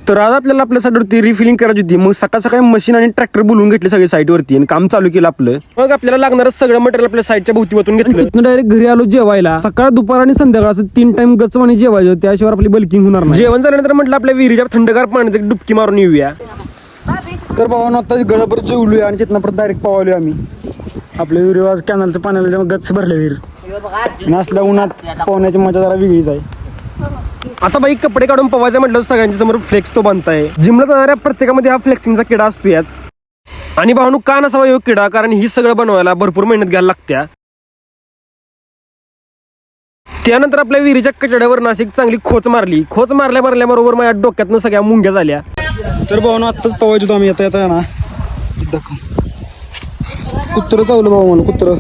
तर आज आपल्याला आपल्या साईडवरती रिफिलिंग करायची होती. मग सकाळ सकाळी मशीन आणि ट्रॅक्टर बोलवून घेतले सगळे साईटवरती आणि काम चालू केलं आपलं. मग आपल्याला लागणारं सगळं मटेरियल आपल्या साईडच्या भोवती वतून घेतलं. तिथून डायरेक्ट घरी आलो जेवायला. सकाळ दुपार आणि संध्याकाळ असं 3 टाइम गचवानी जेवायचं, त्याशिवाय आपली बल्किंग होणार नाही. जेवण झाल्यानंतर म्हटलं आपल्या विहिरीच्या थंडगार पाण्यात एक डुबकी मारून येऊया. तर भावांनो आता गडभर जेवलोय आणि तिथनं परत डायरेक्ट पवालोय आम्ही. आपल्या विहिरी आज कॅनलच्या पाण्याला गच्च भरले विहीर. नसल्या उन्हात पोहण्याची मजा जरा वेगळीच आहे. आता बाई कपडे काढून पवायचं म्हटलं सगळ्यांच्या समोर फ्लेक्स तो बांधताय. जिमला जाणाऱ्या प्रत्येकामध्ये हा फ्लेक्सिंगचा किडा असतो याच. आणि भावांनो का नसावा ह्यो किडा, कारण ही सगळं बनवायला भरपूर मेहनत घ्यायला लागत्या. त्यानंतर आपल्या विहिरीच्या कचड्यावर नाशिक चांगली खोच मारली. खोच मारल्याबरोबर माझ्या डोक्यातनं सगळ्या मुंग्या झाल्या. तर भावांनो आत्ताच पवायचो होतो आम्ही येता ना. दाखव कुत्रं चावलं भाऊ मला, कुत्रं.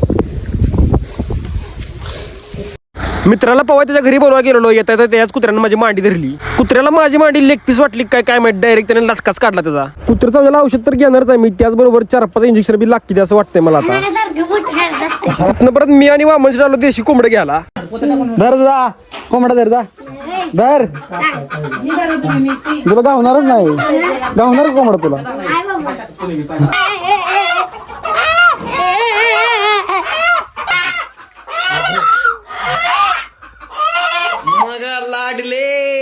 मित्राला पवाय त्याच्या घरी बोलवा गेलो. येता त्याच कुत्र्यानं माझी मांडी धरली. कुत्र्याला माझी मांडी लेग पीस वाटली काय माहिती, डायरेक्ट त्याने लचकाच काढला त्याचा. कुत्र चावल्याला औषध तर घेणारच आहे मी, त्याचबरोबर 4-5 इंजेक्शन बी लागते असं वाटतंय मला आता. तिथनं परत मी आणि वामनशी आलो देशी कोंबडं घ्यायला. धर जा कोंबडा, धर जा, धर. तुला गावणारच नाही, गावणार कोंबडा तुला.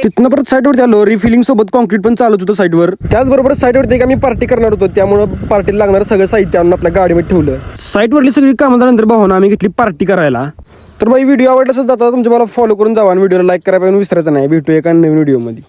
तिथनं परत साईडवरती आलो. रिफिलिंग सोबत कॉन्क्रीट पण चालत होतं साईडवर. त्याचबरोबर साईडवरती एक आम्ही पार्टी करणार होतो, त्यामुळे पार्टीला लागणार सगळं साहित्य आणून आपल्या गाडीमध्ये ठेवलं. साईटवरली सगळी कामं झाल्यानंतर भावानं आम्ही घेतली पार्टी करायला. तर बाई व्हिडिओ आवडला असं जाता तुमच्या मला फॉलो करून जावा आणि व्हिडिओला लाईक करायला विसरायचं नाही. भेटूया एका नवीन व्हिडिओमध्ये.